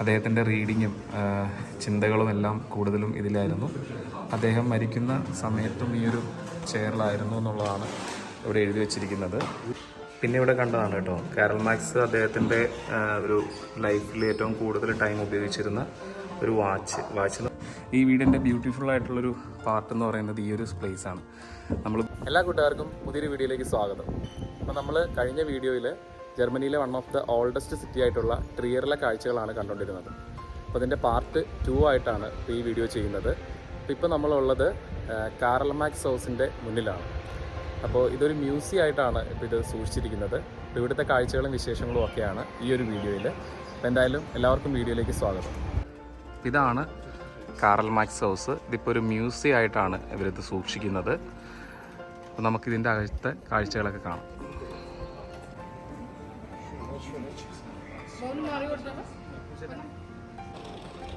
അദ്ദേഹത്തിൻ്റെ റീഡിങ്ങും ചിന്തകളും എല്ലാം കൂടുതലും ഇതിലായിരുന്നു. അദ്ദേഹം മരിക്കുന്ന സമയത്തും ഈ ഒരു ചെയറിലായിരുന്നു എന്നുള്ളതാണ് ഇവിടെ എഴുതി വച്ചിരിക്കുന്നത്. പിന്നെ ഇവിടെ കണ്ടതാണ് കേട്ടോ, കാരൽ മാർക്സ് അദ്ദേഹത്തിൻ്റെ ഒരു ലൈഫിൽ ഏറ്റവും കൂടുതൽ ടൈം ഉപയോഗിച്ചിരുന്ന ഒരു വാച്ച്. ഈ വീടിൻ്റെ ബ്യൂട്ടിഫുൾ ആയിട്ടുള്ളൊരു പാർട്ട് എന്ന് പറയുന്നത് ഈ ഒരു പ്ലേസാണ്. എല്ലാ കൂട്ടുകാർക്കും പുതിയൊരു വീഡിയോയിലേക്ക് സ്വാഗതം. അപ്പോൾ നമ്മൾ കഴിഞ്ഞ വീഡിയോയിൽ ജർമ്മനിയിലെ one of the oldest city ആയിട്ടുള്ള ട്രിയറിലെ കാഴ്ചകളാണ് കണ്ടുകൊണ്ടിരുന്നത്. അപ്പോൾ അതിൻ്റെ പാർട്ട് 2 ആയിട്ടാണ് ഇപ്പോൾ ഈ വീഡിയോ ചെയ്യുന്നത്. ഇപ്പോൾ നമ്മളുള്ളത് കാരൽ മാർക്സ് ഹൗസിൻ്റെ മുന്നിലാണ്. അപ്പോൾ ഇതൊരു മ്യൂസിയം ആയിട്ടാണ് ഇപ്പോൾ ഇത് സൂക്ഷിച്ചിരിക്കുന്നത്. അപ്പോൾ ഇവിടുത്തെ കാഴ്ചകളും വിശേഷങ്ങളും ഒക്കെയാണ് ഈ ഒരു വീഡിയോയിൽ. അപ്പോൾ എന്തായാലും എല്ലാവർക്കും വീഡിയോയിലേക്ക് സ്വാഗതം. ഇതാണ് കാരൽ മാർക്സ് ഹൗസ്. ഇതിപ്പോൾ ഒരു മ്യൂസിയം ആയിട്ടാണ് ഇവരിത് സൂക്ഷിക്കുന്നത്. അപ്പോൾ നമുക്കിതിൻ്റെ അകത്തെ കാഴ്ചകളൊക്കെ കാണാം.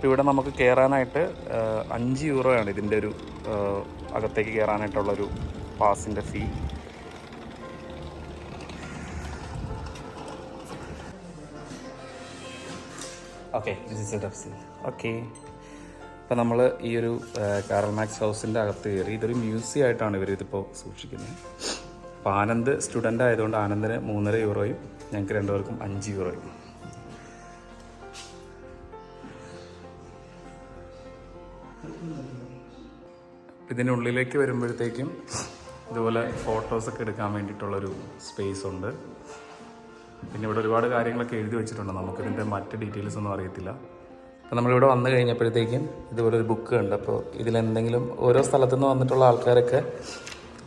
ഇവിടെ നമുക്ക് കയറാനായിട്ട് 5 യൂറോയാണ് ഇതിൻ്റെ ഒരു അകത്തേക്ക് കയറാനായിട്ടുള്ളൊരു പാസിൻ്റെ ഫീ. Okay, okay. അപ്പോൾ നമ്മൾ ഈ ഒരു കാരൽ മാർക്സ് ഹൗസിൻ്റെ അകത്ത് കയറി. ഇതൊരു മ്യൂസിയം ആയിട്ടാണ് ഇവരിതിപ്പോൾ സൂക്ഷിക്കുന്നത്. അപ്പോൾ ആനന്ദ് സ്റ്റുഡൻ്റ് ആയതുകൊണ്ട് ആനന്ദിന് 3.5 യൂറോയും ഞങ്ങൾക്ക് 2 പേർക്കും 5 യൂറോയും. ഇതിൻ്റെ ഉള്ളിലേക്ക് വരുമ്പോഴത്തേക്കും ഇതുപോലെ ഫോട്ടോസൊക്കെ എടുക്കാൻ വേണ്ടിയിട്ടുള്ളൊരു സ്പേസ് ഉണ്ട്. പിന്നെ ഇവിടെ ഒരുപാട് കാര്യങ്ങളൊക്കെ എഴുതി വെച്ചിട്ടുണ്ട്. നമുക്കിതിൻ്റെ മറ്റ് ഡീറ്റെയിൽസ് ഒന്നും അറിയത്തില്ല. അപ്പോൾ നമ്മളിവിടെ വന്നു കഴിഞ്ഞപ്പോഴത്തേക്കും ഇതുപോലെ ഒരു ബുക്ക് ഉണ്ട്. അപ്പോൾ ഇതിലെന്തെങ്കിലും ഓരോ സ്ഥലത്തു നിന്ന് വന്നിട്ടുള്ള ആൾക്കാരൊക്കെ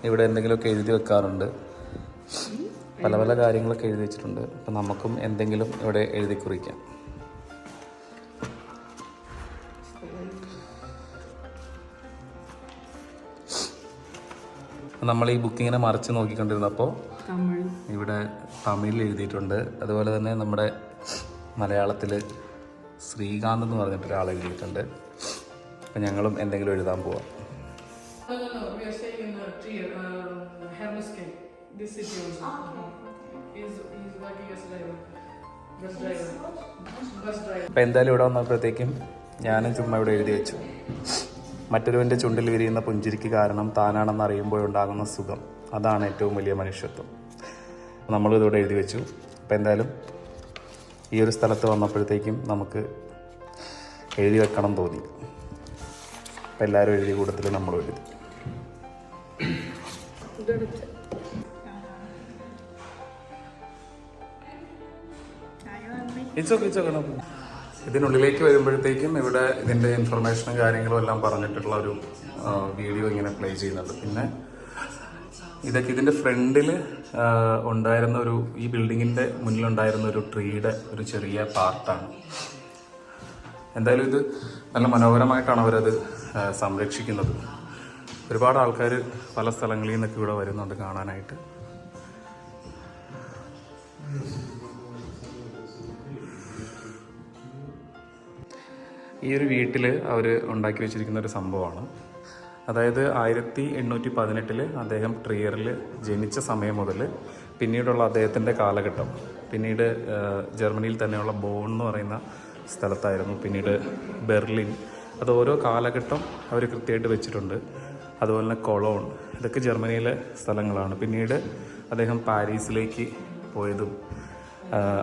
ഇവിടെ എന്തെങ്കിലുമൊക്കെ എഴുതി വെക്കാറുണ്ട്. പല പല കാര്യങ്ങളൊക്കെ എഴുതി വെച്ചിട്ടുണ്ട്. അപ്പോൾ നമുക്കും എന്തെങ്കിലും ഇവിടെ എഴുതി കുറിക്കാം. നമ്മൾ ഈ ബുക്കിങ്ങനെ മറിച്ച് നോക്കിക്കൊണ്ടിരുന്നപ്പോൾ ഇവിടെ തമിഴിൽ എഴുതിയിട്ടുണ്ട്. അതുപോലെ തന്നെ നമ്മുടെ മലയാളത്തിൽ ശ്രീകാന്ത് എന്ന് പറഞ്ഞിട്ട് ഒരാൾ എഴുതിയിട്ടുണ്ട്. അപ്പം ഞങ്ങളും എന്തെങ്കിലും എഴുതാൻ പോവാം. അപ്പം എന്തായാലും ഇവിടെ വന്നപ്പോഴത്തേക്കും ഞാനും ചുമ്മാ ഇവിടെ എഴുതി വെച്ചു. മറ്റൊരുവൻ്റെ ചുണ്ടിൽ വിരിയുന്ന പുഞ്ചിരിക്ക് കാരണം താനാണെന്ന് അറിയുമ്പോഴുണ്ടാകുന്ന സുഖം, അതാണ് ഏറ്റവും വലിയ മനുഷ്യത്വം. നമ്മളിതോടെ എഴുതി വെച്ചു. അപ്പോൾ എന്തായാലും ഈ ഒരു സ്ഥലത്ത് വന്നപ്പോഴത്തേക്കും നമുക്ക് എഴുതി വെക്കണം തോന്നി. അപ്പം എല്ലാവരും എഴുതിയ കൂട്ടത്തിൽ നമ്മളും എഴുതി. ഇച്ചോക്കണം. ഇതിനുള്ളിലേക്ക് വരുമ്പോഴത്തേക്കും ഇവിടെ ഇതിൻ്റെ ഇൻഫർമേഷനും കാര്യങ്ങളും എല്ലാം പറഞ്ഞിട്ടുള്ള ഒരു വീഡിയോ ഇങ്ങനെ പ്ലേ ചെയ്യുന്നുണ്ട്. പിന്നെ ഇതൊക്കെ ഇതിൻ്റെ ഫ്രണ്ടിൽ ഉണ്ടായിരുന്ന ഈ ബിൽഡിങ്ങിൻ്റെ മുന്നിലുണ്ടായിരുന്ന ഒരു ട്രീയുടെ ഒരു ചെറിയ പാർട്ടാണ്. എന്തായാലും ഇത് നല്ല മനോഹരമായിട്ടാണ് അവരത് സംരക്ഷിക്കുന്നത്. ഒരുപാട് ആൾക്കാർ പല സ്ഥലങ്ങളിൽ നിന്നൊക്കെ ഇവിടെ വരുന്നുണ്ട് കാണാനായിട്ട്. ഈ ഒരു വീട്ടിൽ അവർ ഉണ്ടാക്കി വെച്ചിരിക്കുന്ന ഒരു സംഭവമാണ്. അതായത് 1818 അദ്ദേഹം ട്രിയറിൽ ജനിച്ച സമയം മുതൽ പിന്നീടുള്ള അദ്ദേഹത്തിൻ്റെ കാലഘട്ടം, പിന്നീട് ജർമ്മനിയിൽ തന്നെയുള്ള ബോൺ എന്ന് പറയുന്ന സ്ഥലത്തായിരുന്നു, പിന്നീട് ബെർലിൻ, അത് ഓരോ കാലഘട്ടം അവർ കൃത്യമായിട്ട് വെച്ചിട്ടുണ്ട്. അതുപോലെ തന്നെ കൊളോൺ, ഇതൊക്കെ ജർമ്മനിയിലെ സ്ഥലങ്ങളാണ്. പിന്നീട് അദ്ദേഹം പാരീസിലേക്ക് പോയതും,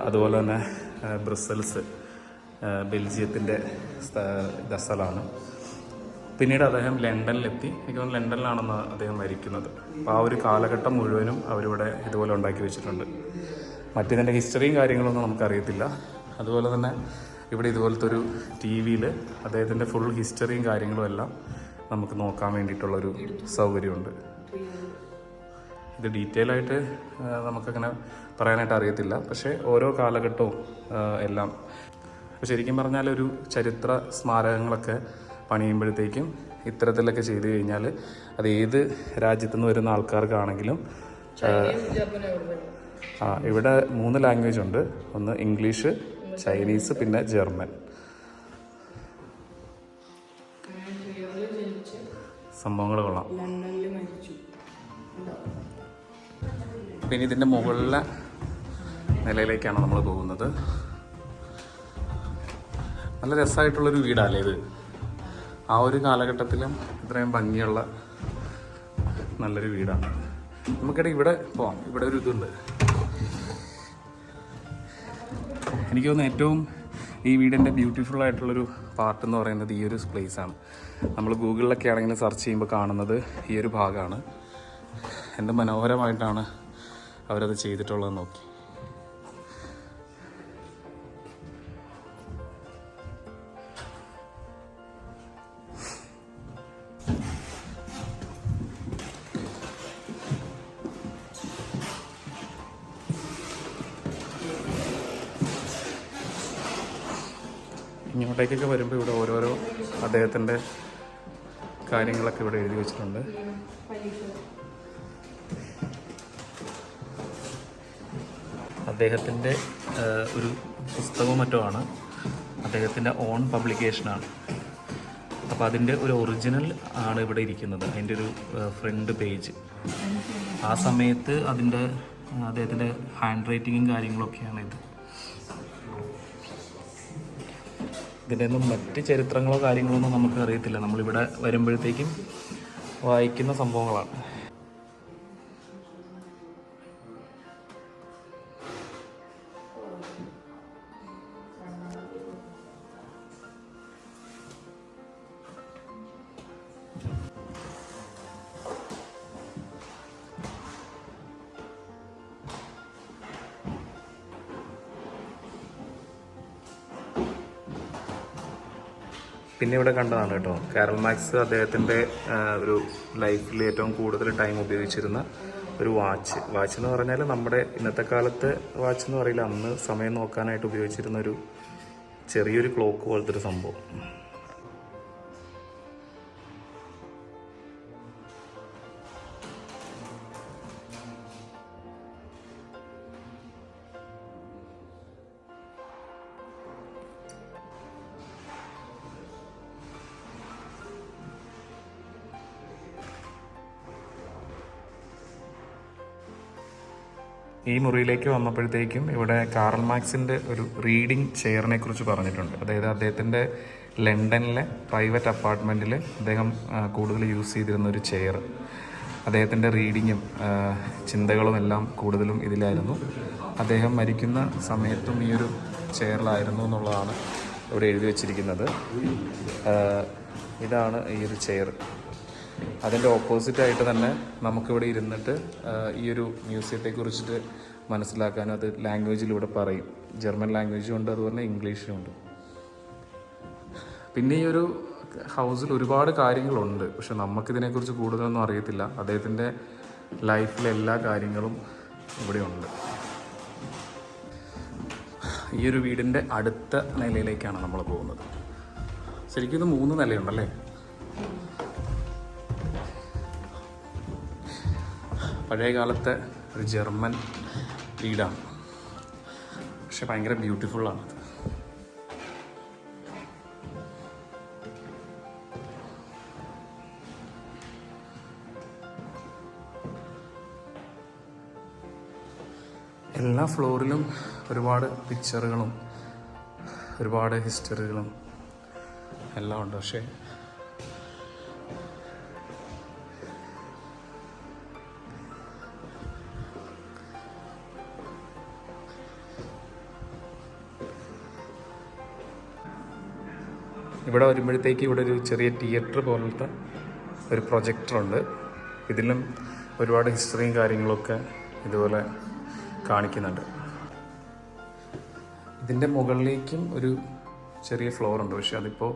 അതുപോലെ തന്നെ ബ്രസൽസ് ബെൽജിയത്തിൻ്റെ സ്ഥലമാണ്. പിന്നീട് അദ്ദേഹം ലണ്ടനിലെത്തി. എനിക്ക് തോന്നുന്നു ലണ്ടനിലാണെന്ന് അദ്ദേഹം മരിക്കുന്നത്. അപ്പോൾ ആ ഒരു കാലഘട്ടം മുഴുവനും അവരിവിടെ ഇതുപോലെ ഉണ്ടാക്കി വെച്ചിട്ടുണ്ട്. മറ്റിതിൻ്റെ ഹിസ്റ്ററിയും കാര്യങ്ങളൊന്നും നമുക്കറിയത്തില്ല. അതുപോലെ തന്നെ ഇവിടെ ഇതുപോലത്തെ ഒരു TV-യിൽ അദ്ദേഹത്തിൻ്റെ ഫുൾ ഹിസ്റ്ററിയും കാര്യങ്ങളും എല്ലാം നമുക്ക് നോക്കാൻ വേണ്ടിയിട്ടുള്ളൊരു സൗകര്യമുണ്ട്. ഇത് ഡീറ്റെയിൽ ആയിട്ട് നമുക്കങ്ങനെ പറയാനായിട്ട് അറിയത്തില്ല. പക്ഷേ ഓരോ കാലഘട്ടവും എല്ലാം ശരിക്കും പറഞ്ഞാൽ ഒരു ചരിത്ര സ്മാരകങ്ങളൊക്കെ പണിയുമ്പോഴത്തേക്കും ഇത്തരത്തിലൊക്കെ ചെയ്തു കഴിഞ്ഞാൽ അത് ഏത് രാജ്യത്തു നിന്ന് വരുന്ന ആൾക്കാർക്കാണെങ്കിലും ഇവിടെ 3 ലാംഗ്വേജ് ഉണ്ട്. ഒന്ന് ഇംഗ്ലീഷ്, ചൈനീസ്, പിന്നെ ജർമ്മൻ. സംഭവങ്ങൾ കൊള്ളാം. പിന്നെ ഇതിൻ്റെ മുകളിലെ നിലയിലേക്കാണ് നമ്മൾ പോകുന്നത്. നല്ല രസമായിട്ടുള്ളൊരു വീടല്ലേ ഇത്. ആ ഒരു കാലഘട്ടത്തിലും ഇത്രയും ഭംഗിയുള്ള നല്ലൊരു വീടാണ്. നമുക്കിടെ ഇവിടെ പോവാം. ഇവിടെ ഒരു ഇതുണ്ട്. എനിക്ക് തോന്നുന്നു ഏറ്റവും ഈ വീടിൻ്റെ ബ്യൂട്ടിഫുൾ ആയിട്ടുള്ളൊരു പാർട്ട് എന്ന് പറയുന്നത് ഈ ഒരു പ്ലേസാണ്. നമ്മൾ ഗൂഗിളിലൊക്കെ ആണെങ്കിലും സെർച്ച് ചെയ്യുമ്പോൾ കാണുന്നത് ഈ ഒരു ഭാഗമാണ്. എന്ത് മനോഹരമായിട്ടാണ് അവരത് ചെയ്തിട്ടുള്ളത് നോക്കി. ഇങ്ങോട്ടേക്കൊക്കെ വരുമ്പോൾ ഇവിടെ ഓരോരോ അദ്ദേഹത്തിൻ്റെ കാര്യങ്ങളൊക്കെ ഇവിടെ എഴുതി വെച്ചിട്ടുണ്ട്. അദ്ദേഹത്തിൻ്റെ ഒരു പുസ്തകവും മറ്റോ ആണ്. അദ്ദേഹത്തിൻ്റെ ഓൺ പബ്ലിക്കേഷനാണ്. അപ്പോൾ അതിൻ്റെ ഒരു ഒറിജിനൽ ആണ് ഇവിടെ ഇരിക്കുന്നത്. അതിൻ്റെ ഒരു ഫ്രണ്ട് പേജ്. ആ സമയത്ത് അദ്ദേഹത്തിൻ്റെ ഹാൻഡ് റൈറ്റിങ്ങും കാര്യങ്ങളൊക്കെയാണ് ഇത്. ഇതിൻ്റെ ഒന്നും മറ്റ് ചരിത്രങ്ങളോ കാര്യങ്ങളോ ഒന്നും നമുക്ക് അറിയത്തില്ല. നമ്മളിവിടെ വരുമ്പോഴത്തേക്കും വായിക്കുന്ന സംഭവങ്ങളാണ്. പിന്നെ ഇവിടെ കണ്ടതാണ് കേട്ടോ, കാരൽ മാക്സ് അദ്ദേഹത്തിൻ്റെ ഒരു ലൈഫിൽ ഏറ്റവും കൂടുതൽ ടൈം ഉപയോഗിച്ചിരുന്ന ഒരു വാച്ച് എന്ന് പറഞ്ഞാൽ നമ്മുടെ ഇന്നത്തെ കാലത്തെ വാച്ച് എന്ന് പറയില്ല, അന്ന് സമയം നോക്കാനായിട്ട് ഉപയോഗിച്ചിരുന്ന ഒരു ചെറിയൊരു ക്ലോക്ക് പോലത്തെ ഒരു സംഭവം. ഈ മുറിയിലേക്ക് വന്നപ്പോഴത്തേക്കും ഇവിടെ കാറൽ മാക്സിൻ്റെ ഒരു റീഡിംഗ് ചെയറിനെ കുറിച്ച് പറഞ്ഞിട്ടുണ്ട്. അതായത് അദ്ദേഹത്തിൻ്റെ ലണ്ടനിലെ പ്രൈവറ്റ് അപ്പാർട്ട്മെൻറ്റിൽ അദ്ദേഹം കൂടുതൽ യൂസ് ചെയ്തിരുന്ന ഒരു ചെയർ. അദ്ദേഹത്തിൻ്റെ റീഡിങ്ങും ചിന്തകളും എല്ലാം കൂടുതലും ഇതിലായിരുന്നു. അദ്ദേഹം മരിക്കുന്ന സമയത്തും ഈ ഒരു ചെയറിലായിരുന്നു എന്നുള്ളതാണ് ഇവിടെ എഴുതി വച്ചിരിക്കുന്നത്. ഇതാണ് ഈ ഒരു ചെയർ. അതിൻ്റെ ഓപ്പോസിറ്റായിട്ട് തന്നെ നമുക്കിവിടെ ഇരുന്നിട്ട് ഈ ഒരു മ്യൂസിയത്തെക്കുറിച്ചിട്ട് മനസ്സിലാക്കാനും അത് ലാംഗ്വേജിലൂടെ പറയും. ജർമ്മൻ ലാംഗ്വേജും ഉണ്ട്, അതുപോലെ ഇംഗ്ലീഷും ഉണ്ട്. പിന്നെ ഈ ഒരു ഹൗസിൽ ഒരുപാട് കാര്യങ്ങളുണ്ട്, പക്ഷെ നമുക്കിതിനെക്കുറിച്ച് കൂടുതലൊന്നും അറിയത്തില്ല. അദ്ദേഹത്തിൻ്റെ ലൈഫിലെ എല്ലാ കാര്യങ്ങളും ഇവിടെയുണ്ട്. ഈ ഒരു വീടിൻ്റെ അടുത്ത നിലയിലേക്കാണ് നമ്മൾ പോകുന്നത്. ശരിക്കും ഇത് 3 നിലയുണ്ടല്ലേ? പഴയ കാലത്തെ ഒരു ജർമ്മൻ വീടാണ്, പക്ഷെ ഭയങ്കര ബ്യൂട്ടിഫുള്ളാണ്. എല്ലാ ഫ്ലോറിലും ഒരുപാട് പിക്ചറുകളും ഒരുപാട് ഹിസ്റ്ററികളും എല്ലാം ഉണ്ട്. പക്ഷേ ഇവിടെ വരുമ്പോഴത്തേക്ക് ഇവിടെ ഒരു ചെറിയ തിയേറ്റർ പോലത്തെ ഒരു പ്രൊജക്ടറുണ്ട്. ഇതിലും ഒരുപാട് ഹിസ്റ്ററിയും കാര്യങ്ങളൊക്കെ ഇതുപോലെ കാണിക്കുന്നുണ്ട്. ഇതിൻ്റെ മുകളിലേക്കും ഒരു ചെറിയ ഫ്ലോറുണ്ട്, പക്ഷെ അതിപ്പോൾ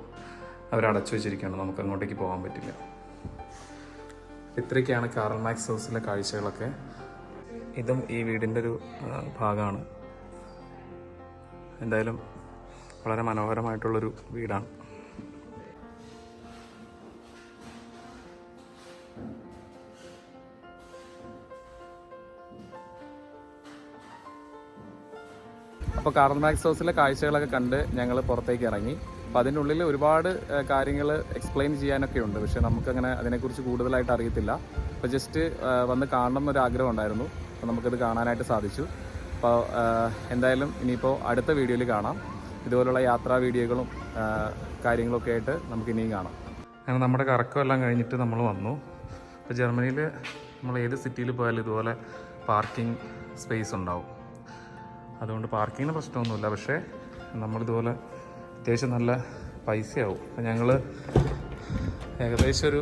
അവരടച്ചു വെച്ചിരിക്കുകയാണ്. നമുക്ക് അങ്ങോട്ടേക്ക് പോകാൻ പറ്റില്ല. ഇത്രയൊക്കെയാണ് കാറൽ മാക്സ് ഹൗസിലെ കാഴ്ചകളൊക്കെ. ഇതും ഈ വീടിൻ്റെ ഒരു ഭാഗമാണ്. എന്തായാലും വളരെ മനോഹരമായിട്ടുള്ളൊരു വീടാണ്. അപ്പോൾ കാറൽ മാക്സ് ഹൗസിലെ കാഴ്ചകളൊക്കെ കണ്ട് ഞങ്ങൾ പുറത്തേക്ക് ഇറങ്ങി. അപ്പോൾ അതിൻ്റെ ഉള്ളിൽ ഒരുപാട് കാര്യങ്ങൾ എക്സ്പ്ലെയിൻ ചെയ്യാനൊക്കെ ഉണ്ട്, പക്ഷേ നമുക്കങ്ങനെ അതിനെക്കുറിച്ച് കൂടുതലായിട്ട് അറിയത്തില്ല. അപ്പോൾ ജസ്റ്റ് വന്ന് കാണണം എന്നൊരു ആഗ്രഹം ഉണ്ടായിരുന്നു. അപ്പോൾ നമുക്കത് കാണാനായിട്ട് സാധിച്ചു. അപ്പോൾ എന്തായാലും ഇനിയിപ്പോൾ അടുത്ത വീഡിയോയിൽ കാണാം. ഇതുപോലുള്ള യാത്രാ വീഡിയോകളും കാര്യങ്ങളൊക്കെ ആയിട്ട് നമുക്ക് ഇനിയും കാണാം. അങ്ങനെ നമ്മുടെ കറക്കമെല്ലാം കഴിഞ്ഞിട്ട് നമ്മൾ വന്നു. ഇപ്പോൾ ജർമ്മനിയിൽ നമ്മൾ ഏത് സിറ്റിയിൽ പോയാലും ഇതുപോലെ പാർക്കിംഗ് സ്പേസ് ഉണ്ടാവും. അതുകൊണ്ട് പാർക്കിങ്ങിന് പ്രശ്നമൊന്നുമില്ല. പക്ഷേ നമ്മളിതുപോലെ അത്യാവശ്യം നല്ല പൈസയാവും. അപ്പോൾ ഞങ്ങൾ ഏകദേശം ഒരു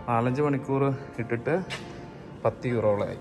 4-5 മണിക്കൂർ ഇട്ടിട്ട് 10 യൂറോളായി.